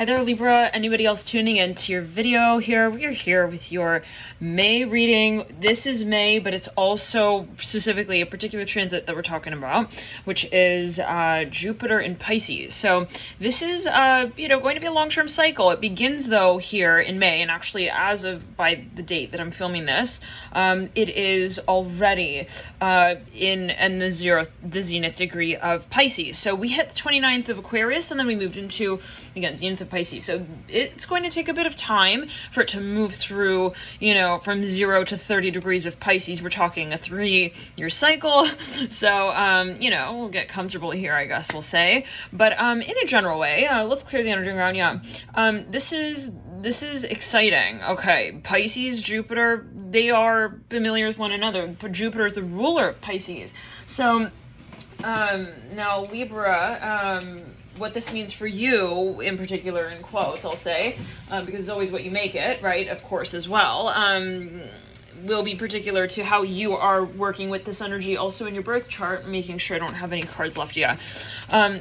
Hi there, Libra. Anybody else tuning into your video here? We're here with your May reading. This is May, but it's also specifically a particular transit that we're talking about, which is Jupiter in Pisces. So this is, going to be a long-term cycle. It begins, though, here in May, and actually, by the date that I'm filming this, it is already in the zenith degree of Pisces. So we hit the 29th of Aquarius, and then we moved into, again, zenith of Pisces. So it's going to take a bit of time for it to move through, from 0 to 30 degrees of Pisces. We're talking a 3-year cycle. So, we'll get comfortable here, I guess we'll say. But in a general way, let's clear the energy around. Yeah. This is exciting. Okay. Pisces, Jupiter, they are familiar with one another. But Jupiter is the ruler of Pisces. So, now Libra, what this means for you in particular, in quotes, I'll say, because it's always what you make it, right? Of course, as well, will be particular to how you are working with this energy also in your birth chart, making sure I don't have any cards left yet.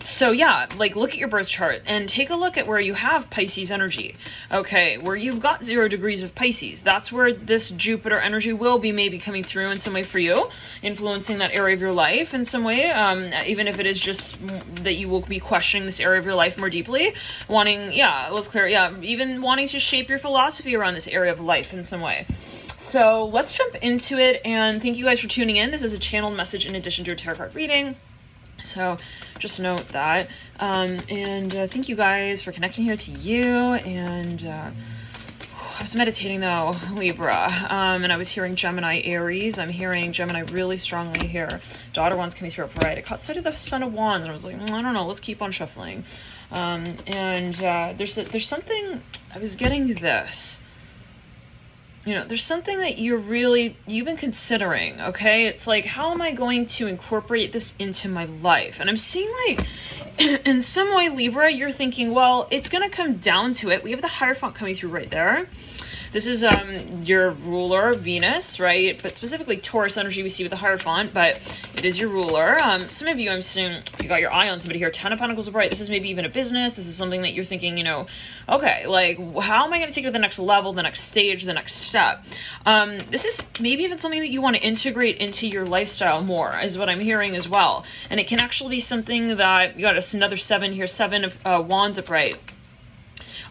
So yeah, look at your birth chart and take a look at where you have Pisces energy. Okay, where you've got 0 degrees of Pisces, that's where this Jupiter energy will be maybe coming through in some way for you, influencing that area of your life in some way, even if it is just that you will be questioning this area of your life more deeply, even wanting to shape your philosophy around this area of life in some way. So let's jump into it, and thank you guys for tuning in. This is a channeled message in addition to a tarot card reading. So just note that. Thank you guys for connecting here to you. And I was meditating though, Libra, and I was hearing Gemini, Aries. I'm hearing Gemini really strongly here. Daughter Wands coming through upright. I caught sight of the Son of Wands, and I was like, I don't know, let's keep on shuffling. There's something, I was getting this. There's something that you've been considering, okay? It's like, how am I going to incorporate this into my life? And I'm seeing in some way, Libra, you're thinking, well, it's going to come down to it. We have the Hierophant coming through right there. This is your ruler, Venus, right? But specifically Taurus energy we see with the Hierophant, but it is your ruler. Some of you, I'm seeing, you got your eye on somebody here. 10 of Pentacles upright. This is maybe even a business. This is something that you're thinking, okay, how am I going to take it to the next level, the next stage, the next step? This is maybe even something that you want to integrate into your lifestyle more, is what I'm hearing as well. And it can actually be something that, you got another 7 here, 7 of Wands upright.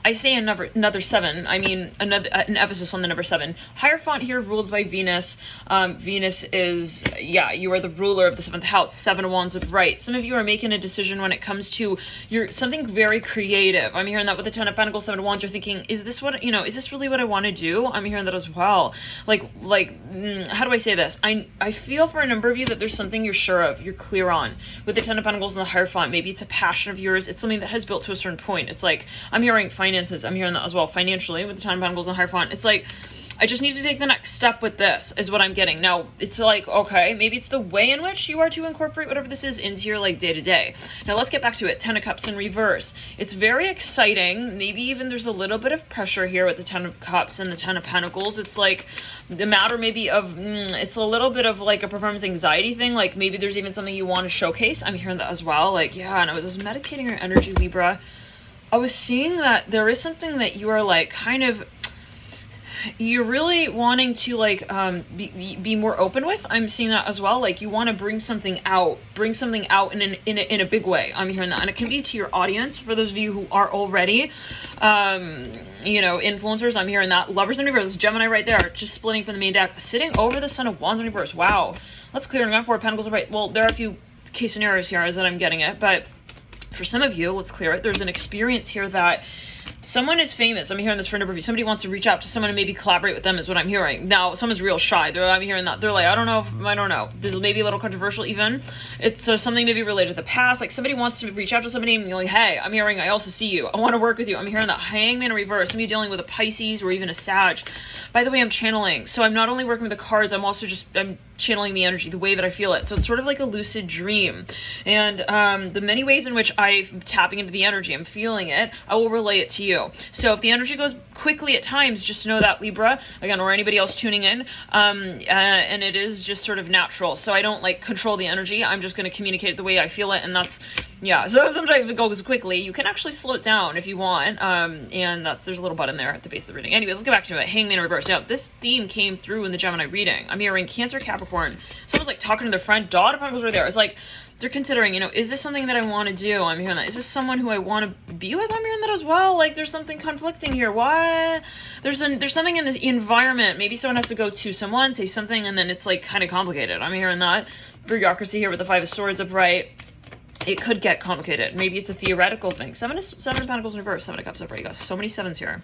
I say another 7. I mean, an emphasis on the number 7. Hierophant here ruled by Venus. Venus is, you are the ruler of the 7th house, 7 of Wands upright. Some of you are making a decision when it comes to something very creative. I'm hearing that with the 10 of Pentacles, 7 of Wands. You're thinking, is this really what I want to do? I'm hearing that as well. How do I say this? I feel for a number of you that there's something you're sure of, you're clear on. With the 10 of Pentacles and the Hierophant, maybe it's a passion of yours. It's something that has built to a certain point. It's like, I'm hearing finances. I'm hearing that as well. Financially, with the 10 of Pentacles and Hierophant, it's like, I just need to take the next step with this, is what I'm getting. Now, it's like, okay, maybe it's the way in which you are to incorporate whatever this is into your day-to-day. Now, let's get back to it. 10 of Cups in reverse. It's very exciting. Maybe even there's a little bit of pressure here with the 10 of Cups and the 10 of Pentacles. It's like the matter maybe of, it's a little bit of like a performance anxiety thing. Like maybe there's even something you want to showcase. I'm hearing that as well. And I was just meditating your energy, Libra. I was seeing that there is something that you are you're really wanting to be more open with. I'm seeing that as well. You want to bring something out in a big way. I'm hearing that, and it can be to your audience. For those of you who are already, influencers, I'm hearing that. Lovers in reverse, Gemini right there, just splitting from the main deck, sitting over the Son of Wands in reverse. Wow, let's clear it. 4 of Pentacles right. Well, there are a few case scenarios here, as that I'm getting it, but for some of you, let's clear it. There's an experience here that someone is famous. I'm hearing this for a number of you. Somebody wants to reach out to someone and maybe collaborate with them, is what I'm hearing. Now, someone's real shy. I'm hearing that. They're like, I don't know. This is maybe a little controversial even. It's something maybe related to the past. Like somebody wants to reach out to somebody and be like, hey, I'm hearing, I also see you. I want to work with you. I'm hearing that Hangman in reverse. Somebody dealing with a Pisces or even a Sag. By the way, I'm channeling. So I'm not only working with the cards, I'm also I'm channeling the energy the way that I feel it. So it's sort of like a lucid dream. And the many ways in which I'm tapping into the energy, I'm feeling it, I will relay it to you. So if the energy goes quickly at times, just know that, Libra, again, or anybody else tuning in, and it is just sort of natural. So I don't like control the energy. I'm just going to communicate it the way I feel it, and that's, yeah. So sometimes if it goes quickly, you can actually slow it down if you want, and there's a little button there at the base of the reading. Anyways, let's get back to it. Hangman in reverse. Now, this theme came through in the Gemini reading. I'm hearing Cancer, Capricorn. Someone's like talking to their friend. Daughter of Pentacles right there. It's like they're considering, you know, is this something that I want to do? I'm hearing that. Is this someone who I want to be with? I'm hearing that as well. Like there's something conflicting here. Why? There's something in the environment. Maybe someone has to go to someone, say something, and then it's like kind of complicated. I'm hearing that. Bureaucracy here with the Five of Swords upright. It could get complicated. Maybe it's a theoretical thing. Seven of Pentacles in reverse. Seven of Cups upright. You got so many sevens here.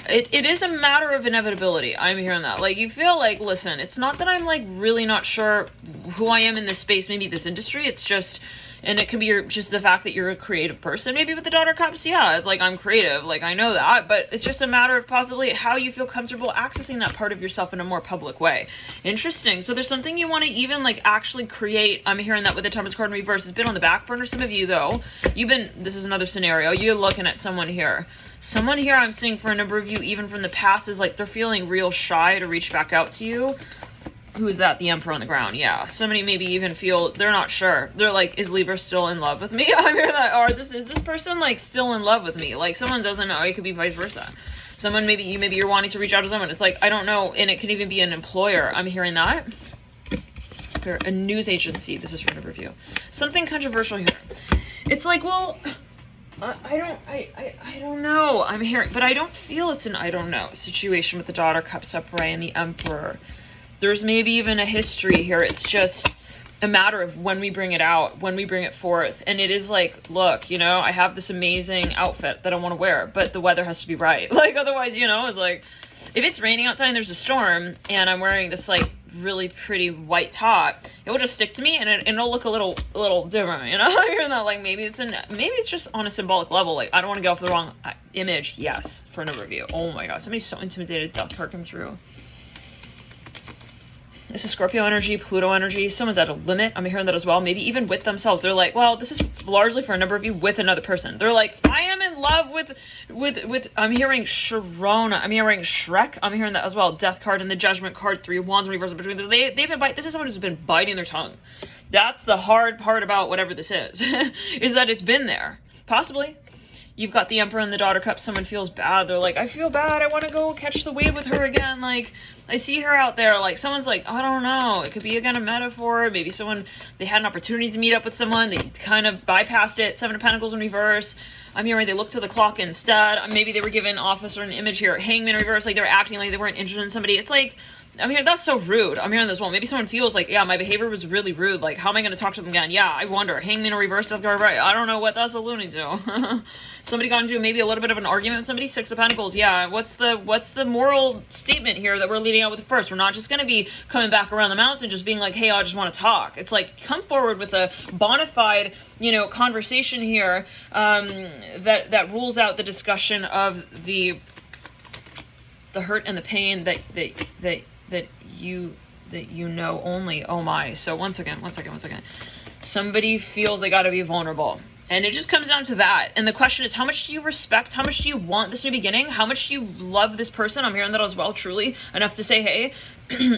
It is a matter of inevitability. I'm hearing that. Like, you feel like, listen, it's not that I'm, like, really not sure who I am in this space, maybe this industry. It's just, and it can be just the fact that you're a creative person. Maybe with the Daughter of Cups, yeah, it's like, I'm creative. Like, I know that. But it's just a matter of possibly how you feel comfortable accessing that part of yourself in a more public way. Interesting. So there's something you want to even, like, actually create. I'm hearing that with the Temperance card in reverse. It's been on the back burner, some of you, though. This is another scenario. You're looking at someone here. Someone here I'm seeing for a number of you, even from the past, is like they're feeling real shy to reach back out to you. Who is that? The Emperor on the ground. Yeah. Somebody maybe even feel they're not sure. They're like, is Libra still in love with me? I'm hearing that. Or is this person like still in love with me? Like someone doesn't know. It could be vice versa. Someone maybe you're wanting to reach out to someone. It's like, I don't know. And it can even be an employer. I'm hearing that. A news agency. This is for a number of you. Something controversial here. It's like, well, I don't know. I'm hearing, but I don't feel it's an I don't know situation with the Daughter Cups upright and the Emperor. There's maybe even a history here. It's just a matter of when we bring it out, when we bring it forth. And it is like, look, you know, I have this amazing outfit that I want to wear, but the weather has to be right. Like, otherwise, you know, it's like, if it's raining outside and there's a storm and I'm wearing this like really pretty white top, it will just stick to me and it'll look a little different, you know. You're not like, maybe it's just on a symbolic level. Like, I don't want to get off the wrong image. Yes, for a number of you. Oh my god, somebody's so intimidated. Death card come through. This is Scorpio energy, Pluto energy. Someone's at a limit. I'm hearing that as well. Maybe even with themselves. They're like, well, this is largely for a number of you with another person. They're like, I am in love with I'm hearing Sharona. I'm hearing Shrek. I'm hearing that as well. Death card and the Judgment card. Three of Wands in reverse between. They've been this is someone who's been biting their tongue. That's the hard part about whatever this is that it's been there. Possibly. You've got the Emperor and the Daughter Cup. Someone feels bad. They're like, I feel bad. I want to go catch the wave with her again. Like, I see her out there. Like, someone's like, I don't know. It could be, again, a metaphor. Maybe they had an opportunity to meet up with someone. They kind of bypassed it. Seven of Pentacles in reverse. I'm hearing they looked to the clock instead. Maybe they were given office or an image here. Hangman in reverse. Like, they were acting like they weren't interested in somebody. It's like, I'm hearing that's so rude. I'm hearing this one. Maybe someone feels like, yeah, my behavior was really rude. Like, how am I going to talk to them again? Yeah, I wonder. Hangman in reverse, Death card right. I don't know what that's alluding to. Somebody got into maybe a little bit of an argument with somebody. Six of Pentacles. Yeah, what's the moral statement here that we're leading out with first? We're not just going to be coming back around the mountain just being like, hey, I just want to talk. It's like, come forward with a bona fide, you know, conversation here that rules out the discussion of the hurt and the pain that you know only. Oh my. So one second. Somebody feels they got to be vulnerable. And it just comes down to that. And the question is, how much do you respect? How much do you want this new beginning? How much do you love this person? I'm hearing that as well, truly. Enough to say, hey,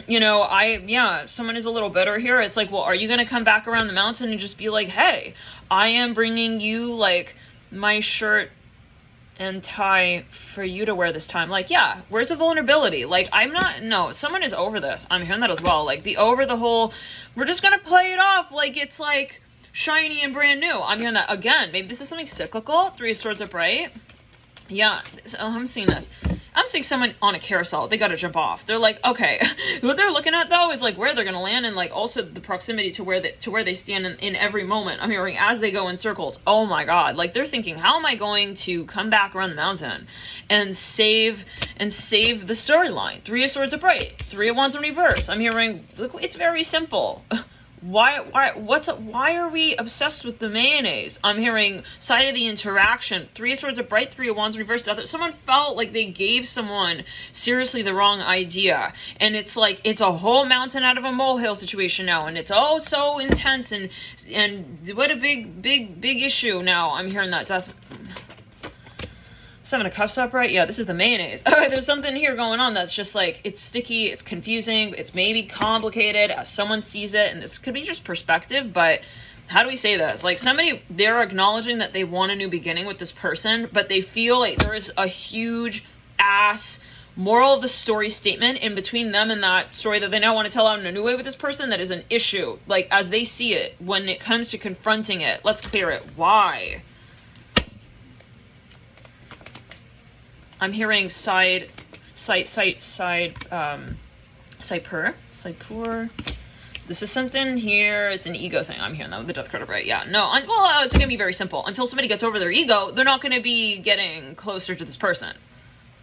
you know, someone is a little bitter here. It's like, well, are you going to come back around the mountain and just be like, hey, I am bringing you, like, my shirt and tie for you to wear this time? Like, yeah, where's the vulnerability? Like, someone is over this. I'm hearing that as well. Like, we're just going to play it off like it's, like, shiny and brand new. I'm hearing that again. Maybe this is something cyclical. Three of Swords upright. Yeah, so I'm seeing this. I'm seeing someone on a carousel. They got to jump off. They're like, okay. What they're looking at though is like where they're going to land, and like also the proximity to where they stand in every moment. I'm hearing as they go in circles. Oh my God. Like they're thinking, how am I going to come back around the mountain and save the storyline? Three of Swords upright. Three of Wands in reverse. I'm hearing, look, it's very simple. Why are we obsessed with the mayonnaise? I'm hearing side of the interaction. Three of Swords upright, Three of Wands reversed. Someone felt like they gave someone seriously the wrong idea. And it's like, it's a whole mountain out of a molehill situation now. And it's oh so intense and what a big issue now. I'm hearing that. Death. Seven of Cups upright. Yeah, this is the mayonnaise. All right, there's something here going on that's just like, it's sticky, it's confusing, it's maybe complicated as someone sees it, and this could be just perspective, but how do we say this? Like, somebody, they're acknowledging that they want a new beginning with this person, but they feel like there is a huge ass moral of the story statement in between them and that story that they now want to tell out in a new way with this person that is an issue, like, as they see it, when it comes to confronting it. Let's clear it. Why? I'm hearing side pur. This is something here. It's an ego thing. I'm hearing that with the death card upright. Yeah, no. Well, it's gonna be very simple. Until somebody gets over their ego, they're not gonna be getting closer to this person.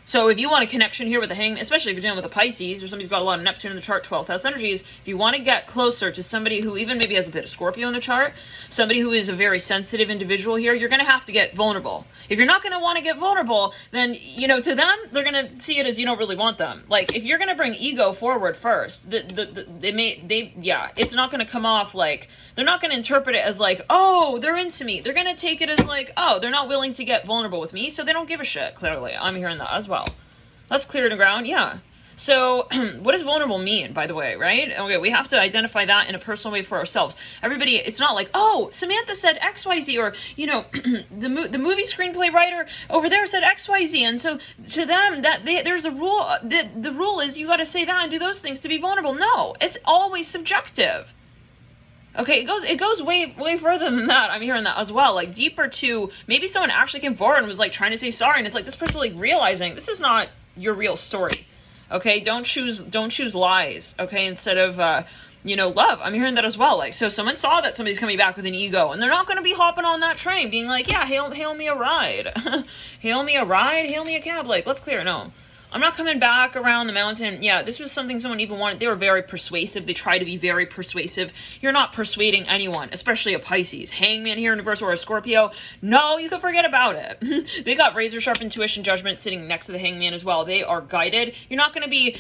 So if you want a connection here with the Hangman, especially if you're dealing with a Pisces or somebody's got a lot of Neptune in the chart, 12th house energies, if you want to get closer to somebody who even maybe has a bit of Scorpio in the chart, somebody who is a very sensitive individual here, you're going to have to get vulnerable. If you're not going to want to get vulnerable, then, you know, to them, they're going to see it as you don't really want them. Like, if you're going to bring ego forward first, it's not going to come off like, they're not going to interpret it as like, oh, they're into me. They're going to take it as like, oh, they're not willing to get vulnerable with me, so they don't give a shit, clearly. I'm hearing that as well. Let's clear the ground. Yeah. So what does vulnerable mean, by the way, right? Okay, we have to identify that in a personal way for ourselves. Everybody, it's not like, oh, Samantha said XYZ, or, you know, the movie screenplay writer over there said XYZ, and so to them, there's a rule. The rule is you got to say that and do those things to be vulnerable. No, it's always subjective. Okay, it goes way further than that. I'm hearing that as well, like deeper to maybe someone actually came forward and was like trying to say sorry, and it's like this person like realizing this is not your real story. Okay, don't choose lies. Okay, instead of love. I'm hearing that as well. Like, so someone saw that somebody's coming back with an ego, and they're not going to be hopping on that train, being like, yeah, hail me a ride, hail me a ride, hail me a cab. Like, let's clear. No. I'm not coming back around the mountain. Yeah, this was something someone even wanted. They were very persuasive. They try to be very persuasive. You're not persuading anyone, especially a Pisces. Hangman here in reverse, or a Scorpio. No, you can forget about it. They got razor sharp intuition, judgment sitting next to the Hangman as well. They are guided. You're not going to be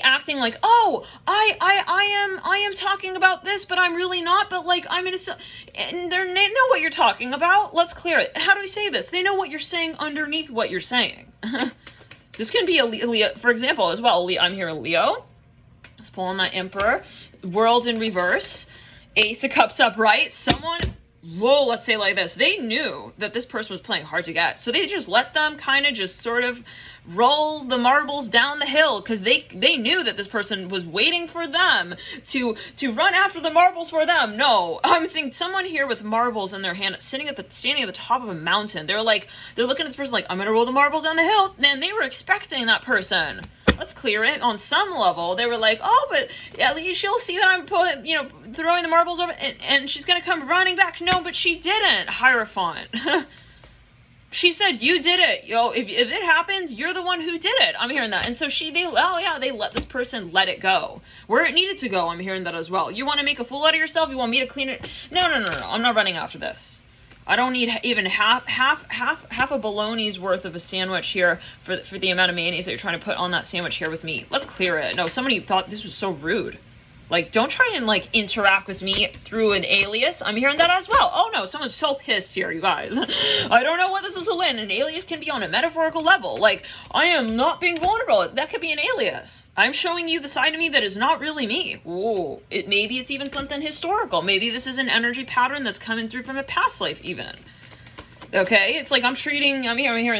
acting like, oh, I am talking about this, but I'm really not. But like, I'm in a, and they know what you're talking about. Let's clear it. How do we say this? They know what you're saying underneath what you're saying. This can be a Leo, for example, as well. I'm here, Leo. Let's pull on that Emperor. World in reverse. Ace of Cups upright. Someone, whoa, let's say like this. They knew that this person was playing hard to get. So they just let them kind of just sort of roll the marbles down the hill, because they knew that this person was waiting for them to run after the marbles for them. No, I'm seeing someone here with marbles in their hand, standing at the top of a mountain. They're looking at this person like, I'm gonna roll the marbles down the hill. And they were expecting that person. Let's clear it. On some level, they were like, oh, but at least she'll see that I'm throwing the marbles over, and she's gonna come running back. No, but she didn't. Hierophant. She said, you did it. Yo, if it happens, you're the one who did it. I'm hearing that. And so they let this person let it go where it needed to go. I'm hearing that as well. You want to make a fool out of yourself? You want me to clean it? No. I'm not running after this. I don't need even half a bologna's worth of a sandwich here for the amount of mayonnaise that you're trying to put on that sandwich here with me. Let's clear it. No, somebody thought this was so rude. Like, don't try and, like, interact with me through an alias. I'm hearing that as well. Oh, no, someone's so pissed here, you guys. I don't know what this is to win. An alias can be on a metaphorical level. Like, I am not being vulnerable. That could be an alias. I'm showing you the side of me that is not really me. Ooh, maybe it's even something historical. Maybe this is an energy pattern that's coming through from a past life, even. Okay, it's like I'm hearing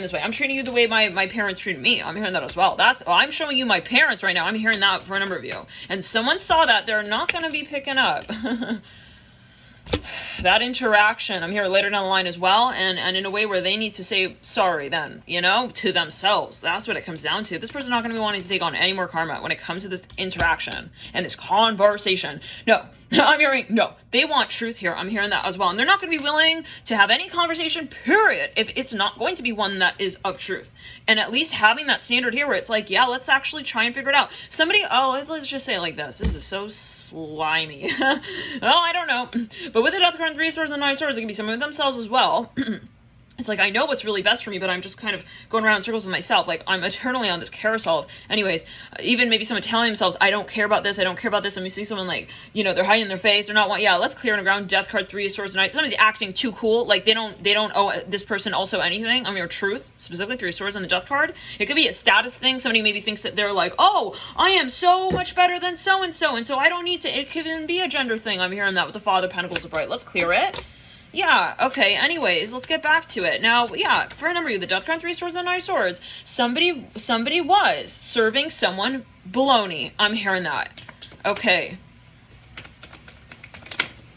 this way. I'm treating you the way my parents treated me. I'm hearing that as well. I'm showing you my parents right now. I'm hearing that for a number of you. And someone saw that. They're not going to be picking up. That interaction, I'm here later down the line as well, and in a way where they need to say sorry then, to themselves. That's what it comes down to. This person's not going to be wanting to take on any more karma when it comes to this interaction and this conversation. No, I'm hearing, no, they want truth here. I'm hearing that as well. And they're not going to be willing to have any conversation, period, if it's not going to be one that is of truth. And at least having that standard here where it's like, yeah, let's actually try and figure it out. Let's just say it like this. This is so slimy. Oh, I don't know. But with the Death card and 3 of Swords and 9 of Swords, it can be someone with themselves as well. it's like, I know what's really best for me, but I'm just kind of going around in circles with myself. Like, I'm eternally on this carousel of, anyways, even maybe someone telling themselves, I don't care about this, I don't care about this. And we see someone like, you know, they're hiding their face, they're not let's clear on the ground, death card, 3 of swords tonight. Somebody's acting too cool. Like, they don't owe this person also anything. I mean, or truth, specifically 3 of swords on the death card. It could be a status thing. Somebody maybe thinks that they're like, oh, I am so much better than so-and-so, and so I don't need to, it could even be a gender thing. I'm hearing that with the Father of Pentacles upright. Let's clear it. Yeah, okay, anyways, let's get back to it. Now, yeah, for a number of you, the death card, 3 swords, and 9 swords, somebody was serving someone baloney. I'm hearing that. Okay.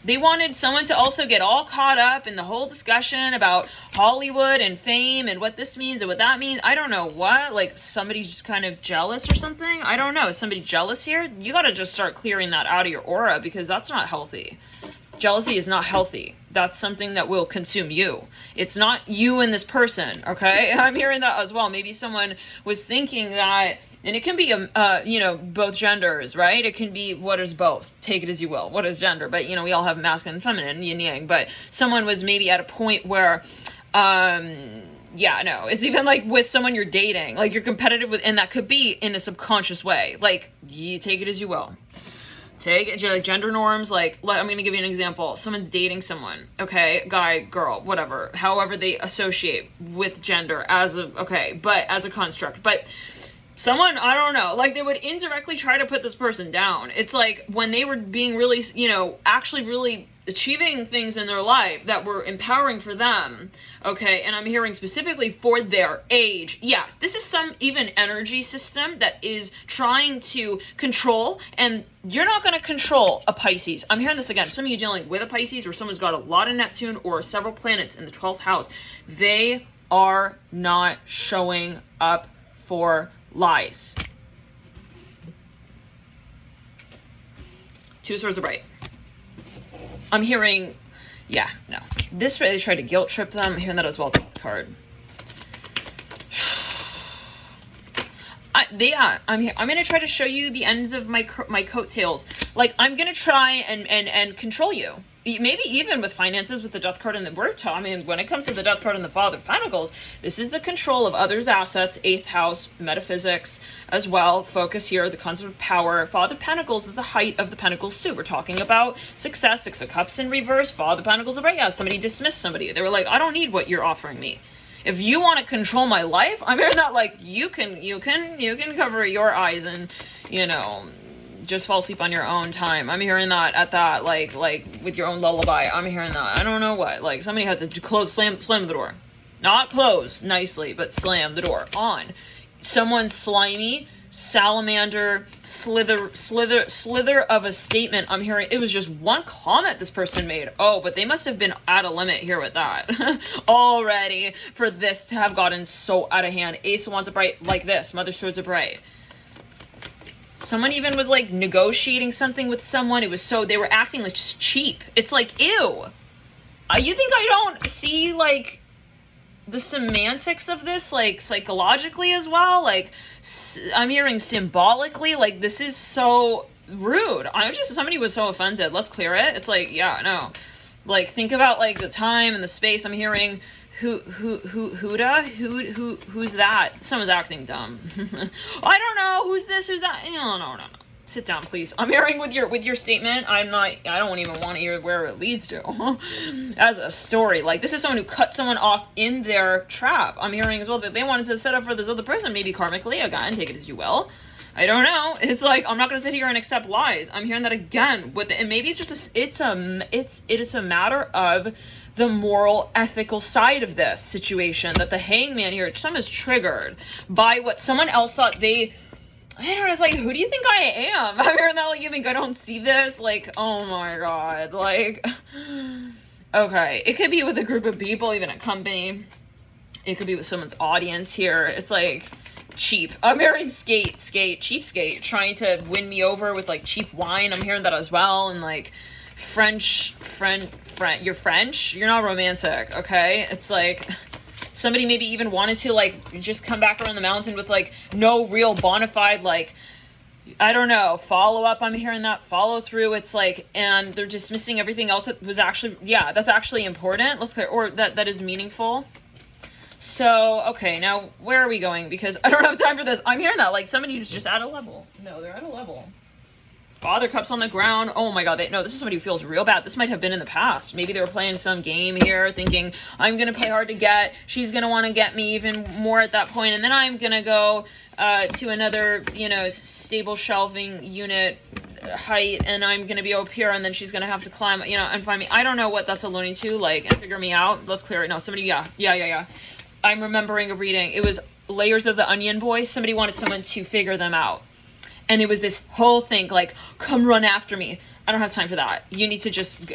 They wanted someone to also get all caught up in the whole discussion about Hollywood and fame and what this means and what that means. I don't know what, like somebody's just kind of jealous or something. I don't know. Is somebody jealous here? You got to just start clearing that out of your aura, because that's not healthy. Jealousy is not healthy. That's something that will consume you. It's not you and this person, okay? I'm hearing that as well. Maybe someone was thinking that, and it can be, you know, both genders, right? It can be, what is both? Take it as you will. What is gender? But, you know, we all have masculine and feminine, yin yang. But someone was maybe at a point where, yeah, no, it's even like with someone you're dating, like you're competitive with, and that could be in a subconscious way. Like, you take it as you will. Take it, like gender norms, like, I'm going to give you an example. Someone's dating someone, okay, guy, girl, whatever, however they associate with gender as but as a construct. But someone, I don't know, like they would indirectly try to put this person down. It's like when they were being really, you know, actually really achieving things in their life that were empowering for them, okay, and I'm hearing specifically for their age. Yeah, this is some even energy system that is trying to control, and you're not going to control a Pisces. I'm hearing this again. Some of you dealing with a Pisces, or someone's got a lot of Neptune or several planets in the 12th house. They are not showing up for lies. 2 of swords are bright. I'm hearing, yeah, no. This really tried to guilt trip them. I'm hearing that as well, the card. I'm going to try to show you the ends of my coattails. Like, I'm going to try and control you. Maybe even with finances, with the death card and the birth chart. I mean, when it comes to the death card and the Father of Pentacles, this is the control of others' assets, 8th house, metaphysics as well. Focus here, the concept of power. Father of Pentacles is the height of the Pentacles suit. We're talking about success, 6 of Cups in reverse, Father of Pentacles, right? Yeah, somebody dismissed somebody. They were like, I don't need what you're offering me. If you want to control my life, I'm hearing that like you can cover your eyes and, you know, just fall asleep on your own time. I'm hearing that at that, like with your own lullaby. I'm hearing that. I don't know what. Like somebody had to slam the door. Not close nicely, but slam the door on. Someone's slimy, salamander, slither of a statement. I'm hearing it was just one comment this person made. Oh, but they must have been at a limit here with that already for this to have gotten so out of hand. Ace of Wands upright like this. Mother Swords upright. Someone even was like negotiating something with someone. It was so, they were acting like just cheap. It's like, ew. You think I don't see like the semantics of this, like psychologically as well? Like I'm hearing symbolically, like this is so rude. Somebody was so offended. Let's clear it. It's like, yeah, no. Like think about like the time and the space. I'm hearing who's that? Someone's acting dumb. I don't know. Who's this? Who's that? No. Sit down, please. I'm hearing with your statement. I don't even want to hear where it leads to. As a story. Like this is someone who cut someone off in their trap. I'm hearing as well that they wanted to set up for this other person, maybe karmically, again, take it as you will. I don't know. It's like, I'm not going to sit here and accept lies. I'm hearing that again with it. And maybe it's just it is a matter of the moral, ethical side of this situation, that the hangman here, someone's triggered by what someone else thought they, I don't know, it's like, who do you think I am? I'm hearing that, like, you think I don't see this? Like, oh my God, like, okay. It could be with a group of people, even a company. It could be with someone's audience here. It's like, cheap. I'm hearing cheapskate, trying to win me over with like cheap wine. I'm hearing that as well. And like you're French, you're not romantic, okay? It's like somebody maybe even wanted to like just come back around the mountain with like no real bona fide, like, I don't know, follow up. I'm hearing that follow through. It's like, and they're dismissing everything else that was actually, yeah, that's actually important. Let's clear, or that is meaningful. So, okay, now where are we going? Because I don't have time for this. I'm hearing that, like, somebody who's just at a level. No, they're at a level. Father cups on the ground. Oh my god, no, this is somebody who feels real bad. This might have been in the past. Maybe they were playing some game here, thinking, I'm gonna play hard to get. She's gonna want to get me even more at that point, and then I'm gonna go to another, you know, stable shelving unit height, and I'm gonna be up here, and then she's gonna have to climb, you know, and find me. I don't know what that's alluding to, like, and figure me out. Let's clear it. No, somebody, yeah. I'm remembering a reading. It was Layers of the Onion Boy. Somebody wanted someone to figure them out. And it was this whole thing, like, come run after me. I don't have time for that. You need to just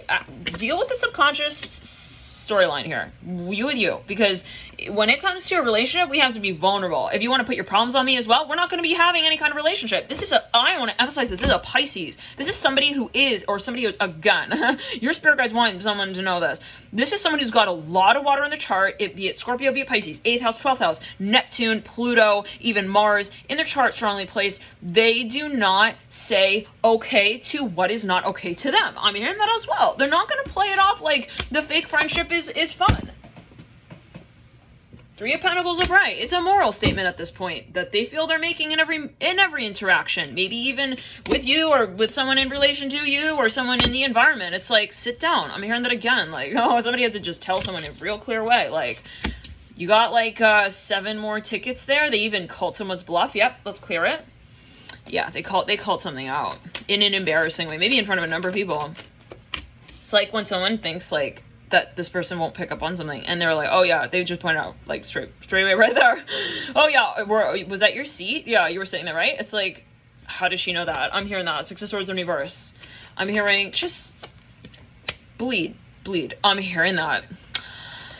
deal with the subconscious storyline here. You with you. Because when it comes to a relationship, we have to be vulnerable. If you want to put your problems on me as well, we're not going to be having any kind of relationship. I want to emphasize this is a Pisces. This is somebody who is, or somebody, a gun. Your spirit guides want someone to know this. This is someone who's got a lot of water in the chart, be it Scorpio, be it Pisces, 8th house, 12th house, Neptune, Pluto, even Mars, in their chart strongly placed. They do not say okay to what is not okay to them. I'm hearing that as well. They're not going to play it off like the fake friendship is fun. 3 of Pentacles upright. It's a moral statement at this point that they feel they're making in every interaction. Maybe even with you or with someone in relation to you or someone in the environment. It's like, sit down. I'm hearing that again. Like, oh, somebody has to just tell someone in a real clear way. Like, you got like 7 more tickets there. They even called someone's bluff. Yep, let's clear it. Yeah, they called something out in an embarrassing way. Maybe in front of a number of people. It's like when someone thinks like that this person won't pick up on something, and they're like, oh yeah, they just point out like straight away right there. Oh yeah, was that your seat? Yeah, you were sitting there, right? It's like, how does she know that? I'm hearing that 6 of Swords in reverse. I'm hearing just bleed. I'm hearing that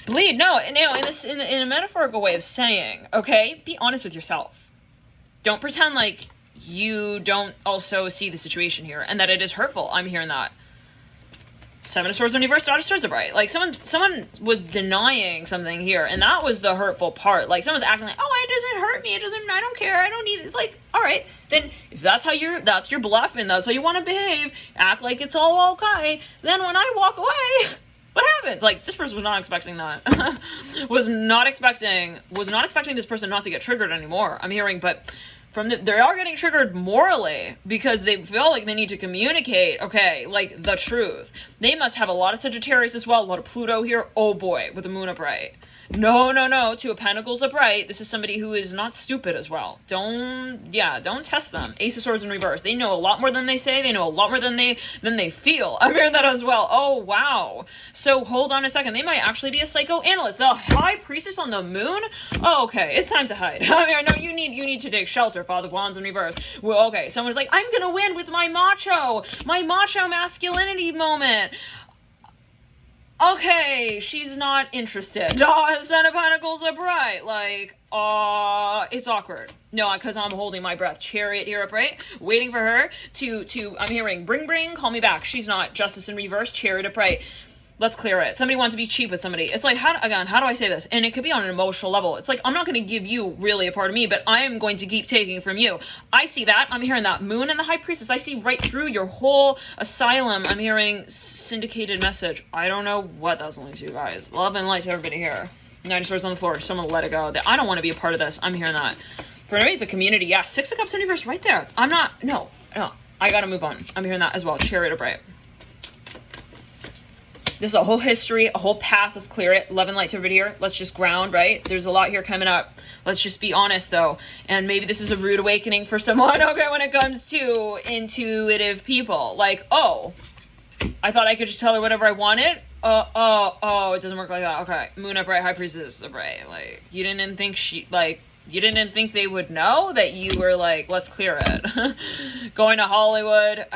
bleed. No, in a metaphorical way of saying, okay, be honest with yourself. Don't pretend like you don't also see the situation here and that it is hurtful. I'm hearing that. 7 of Swords in reverse, Daughter of Swords upright. Like, someone was denying something here, and that was the hurtful part. Like, someone's acting like, oh, it doesn't hurt me, I don't care, I don't need it. It's like, all right, then if that's your bluff, and that's how you want to behave, act like it's all okay, then when I walk away, what happens? Like, this person was not expecting that. was not expecting this person not to get triggered anymore. I'm hearing, but they are getting triggered morally because they feel like they need to communicate, okay, like the truth. They must have a lot of Sagittarius as well, a lot of Pluto here. Oh boy, with the moon upright. No, 2 of Pentacles upright. This is somebody who is not stupid as well. Don't test them. Ace of Swords in reverse. They know a lot more than they say. They know a lot more than they feel. I'm hearing that as well. Oh, wow. So hold on a second. They might actually be a psychoanalyst. The High Priestess on the moon? Oh, okay. It's time to hide. I mean, I know you need to take shelter. Father of Wands in reverse. Well, okay. Someone's like, I'm gonna win with my macho masculinity moment. Okay, she's not interested. Ten of Pentacles upright. Like, it's awkward. No, because I'm holding my breath. Chariot here upright, waiting for her to. I'm hearing bring, call me back. She's not. Justice in reverse, Chariot upright. Let's clear it. Somebody wants to be cheap with somebody. It's like, how do I say this? And it could be on an emotional level. It's like, I'm not going to give you really a part of me, but I am going to keep taking from you. I see that. I'm hearing that. Moon and the High Priestess. I see right through your whole asylum. I'm hearing syndicated message. I don't know what that's only to, guys. Love and light to everybody here. 9 of Swords on the floor. Someone let it go. I don't want to be a part of this. I'm hearing that. For anybody, it's a community. Yeah, 6 of Cups in reverse right there. No. I got to move on. I'm hearing that as well. Chariot upright. This is a whole history, a whole past. Let's clear it. Love and light to everybody here. Let's just ground, right? There's a lot here coming up. Let's just be honest, though. And maybe this is a rude awakening for someone, okay, when it comes to intuitive people. Like, oh, I thought I could just tell her whatever I wanted. It doesn't work like that. Okay, Moon upright, High Priestess upright. Like, you didn't think they would know that you were like, let's clear it. Going to Hollywood,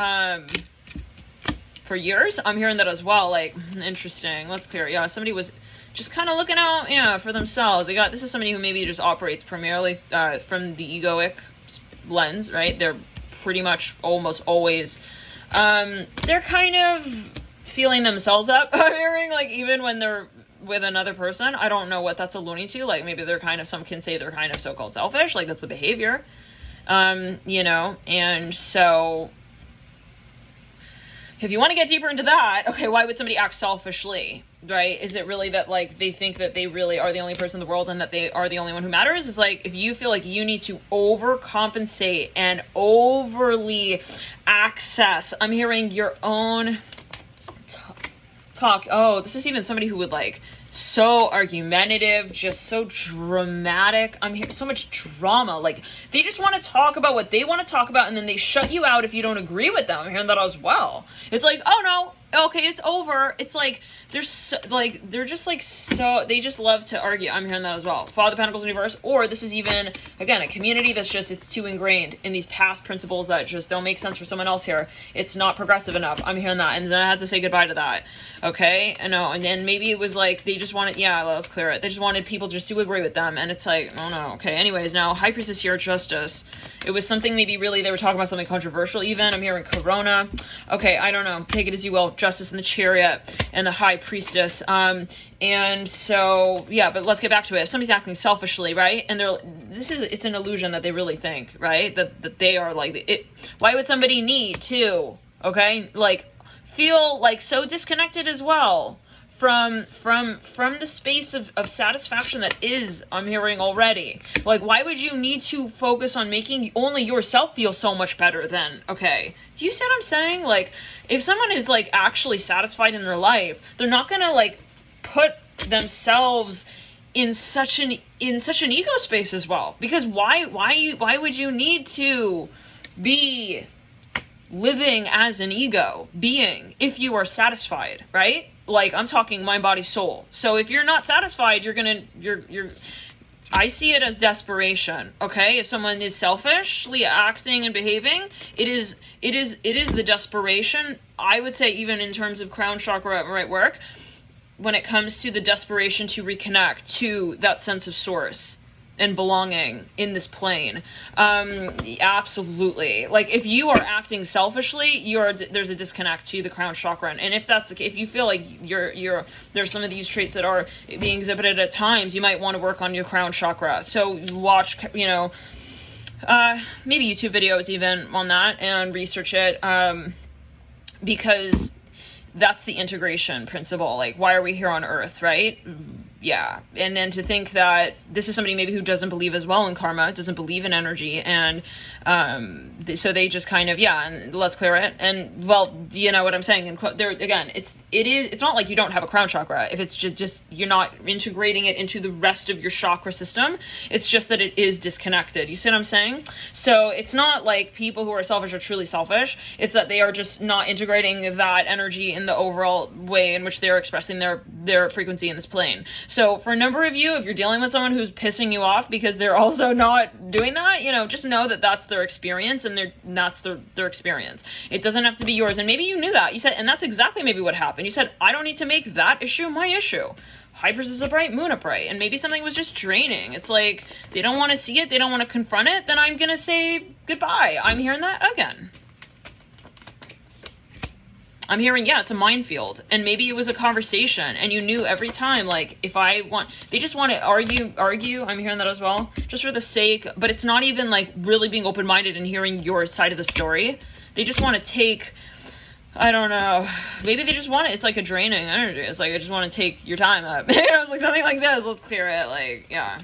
for years. I'm hearing that as well. Like, interesting. Let's clear it. Yeah, somebody was just kind of looking out, for themselves. This is somebody who maybe just operates primarily from the egoic lens, right? They're pretty much almost always, they're kind of feeling themselves up. I'm hearing, like, even when they're with another person. I don't know what that's alluding to. Like, maybe some can say they're kind of so-called selfish. Like, that's the behavior, and so if you want to get deeper into that, okay, why would somebody act selfishly? right? Is it really that like they think that they really are the only person in the world and that they are the only one who matters? It's like if you feel like you need to overcompensate and overly access, I'm hearing your own talk. Oh, this is even somebody who would like so argumentative, just so dramatic. I'm here, so much drama. Like they just want to talk about what they want to talk about, and then they shut you out if you don't agree with them. I'm hearing that as well. It's like, oh no, okay, it's over. It's like they're so, like they're just like so they just love to argue. I'm hearing that as well. Father of Pentacles in reverse, or this is even again a community that's just it's too ingrained in these past principles that just don't make sense for someone else here. It's not progressive enough. I'm hearing that, and then I had to say goodbye to that. Okay, I know, and then maybe it was like they just wanted, yeah, let's clear it. They just wanted people just to agree with them, and it's like, oh no, okay. Anyways, now High Priestess here, Justice. It was something maybe really they were talking about something controversial. Even I'm hearing Corona. Okay, I don't know. Take it as you will. Justice in the Chariot and the High Priestess. And so yeah, but let's get back to it. If somebody's acting selfishly, right, and it's an illusion that they really think, right, that they are like it. Why would somebody need to, okay, like feel like so disconnected as well from the space of satisfaction that is, I'm hearing already. Like, why would you need to focus on making only yourself feel so much better then? Okay, do you see what I'm saying? Like, if someone is like actually satisfied in their life, they're not gonna like put themselves in such an ego space as well. Because why would you need to be living as an ego being if you are satisfied, right? Like I'm talking mind, body, soul. So if you're not satisfied, you're I see it as desperation. Okay, if someone is selfishly acting and behaving, it is the desperation. I would say even in terms of crown chakra right work, when it comes to the desperation to reconnect to that sense of source and belonging in this plane. Absolutely. Like if you are acting selfishly, there's a disconnect to the crown chakra. And if that's if you feel like there's some of these traits that are being exhibited at times, you might want to work on your crown chakra. So watch, maybe YouTube videos even on that and research it. Because that's the integration principle. Like, why are we here on Earth, right? Yeah. And then to think that this is somebody maybe who doesn't believe as well in karma, doesn't believe in energy, and so they just kind of, yeah, and let's clear it. And well, you know what I'm saying? And there again, it's not like you don't have a crown chakra. If it's just you're not integrating it into the rest of your chakra system, it's just that it is disconnected. You see what I'm saying? So it's not like people who are selfish are truly selfish. It's that they are just not integrating that energy in the overall way in which they're expressing their frequency in this plane. So for a number of you, if you're dealing with someone who's pissing you off because they're also not doing that, just know that that's their experience, and that's their experience. It doesn't have to be yours. And maybe you knew that. You said, and that's exactly maybe what happened. You said, I don't need to make that issue my issue. Hypers is upright, moon upright. And maybe something was just draining. It's like, they don't want to see it. They don't want to confront it. Then I'm going to say goodbye. I'm hearing that again. I'm hearing, yeah, it's a minefield. And maybe it was a conversation and you knew every time, like, they just want to argue. I'm hearing that as well, just for the sake, but it's not even like really being open-minded and hearing your side of the story. They just want to take, I don't know, maybe they just want it. It's like a draining energy. It's like, I just want to take your time up. It's like something like this. Let's clear it. Like, yeah,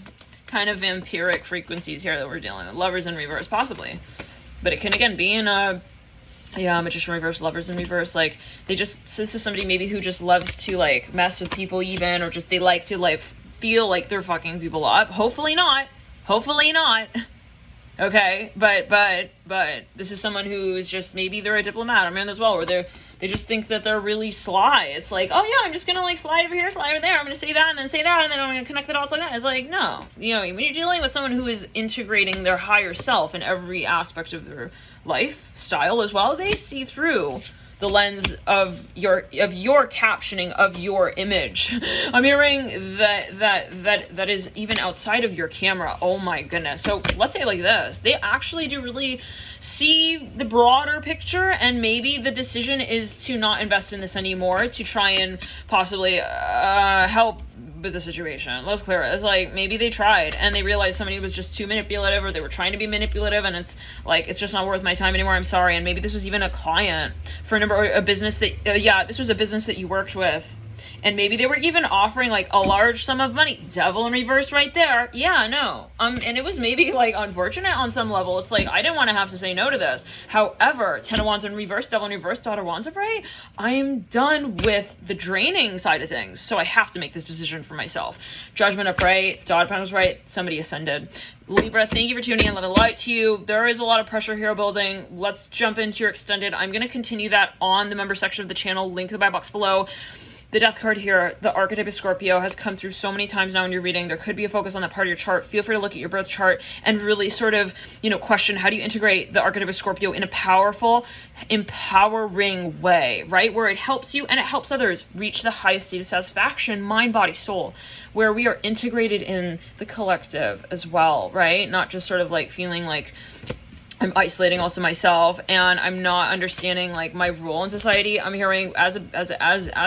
kind of vampiric frequencies here that we're dealing with. Lovers in reverse, possibly. But it can, again, be in a, yeah, Magician reverse, Lovers in reverse. Like, this is somebody maybe who just loves to, like, mess with people even, or just they like to, like, feel like they're fucking people up. Hopefully not. Okay, but this is someone who is just, maybe they're a diplomat, I'm in as well, or they just think that they're really sly. It's like, oh yeah, I'm just gonna like slide over here, slide over there, I'm gonna say that, and then say that, and then I'm gonna connect the dots like that. It's like, no. When you're dealing with someone who is integrating their higher self in every aspect of their lifestyle as well, they see through the lens of your captioning of your image. I'm hearing that is even outside of your camera. Oh my goodness. So let's say it like this. They actually do really see the broader picture, and maybe the decision is to not invest in this anymore, to try and possibly help with the situation. Let's clear it. It's like, maybe they tried and they realized somebody was just too manipulative, or they were trying to be manipulative, and it's like, it's just not worth my time anymore. I'm sorry. And maybe this was even a client for a business that, this was a business that you worked with. And maybe they were even offering like a large sum of money. Devil in reverse right there. Yeah, no. And it was maybe like unfortunate on some level. It's like, I didn't want to have to say no to this. However, 10 of Wands in reverse, Devil in reverse, Daughter of Wands upright, I am done with the draining side of things. So I have to make this decision for myself. Judgment upright, Daughter of Pentacles right, somebody ascended. Libra, thank you for tuning in. Love and light to you. There is a lot of pressure here building. Let's jump into your extended. I'm going to continue that on the member section of the channel. Link to the buy box below. The death card here, the archetype of Scorpio, has come through so many times now in your reading. There could be a focus on that part of your chart. Feel free to look at your birth chart and really sort of, question how do you integrate the archetype of Scorpio in a powerful, empowering way, right? Where it helps you and it helps others reach the highest state of satisfaction, mind, body, soul, where we are integrated in the collective as well, right? Not just sort of like feeling like I'm isolating also myself and I'm not understanding like my role in society. I'm hearing as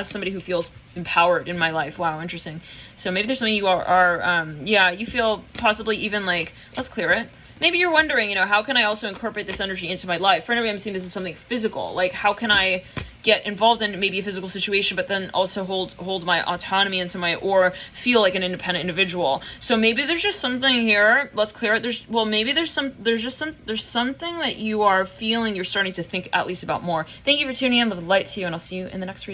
somebody who feels empowered in my life. Wow, interesting. So maybe there's something you you feel possibly even like, let's clear it. Maybe you're wondering, how can I also incorporate this energy into my life? For anybody, I'm seeing this as something physical. Like, how can I get involved in maybe a physical situation, but then also hold my autonomy in some way, or feel like an independent individual? So maybe there's just something here. Let's clear it. There's something that you are feeling. You're starting to think at least about more. Thank you for tuning in. Love and light to you, and I'll see you in the next reading.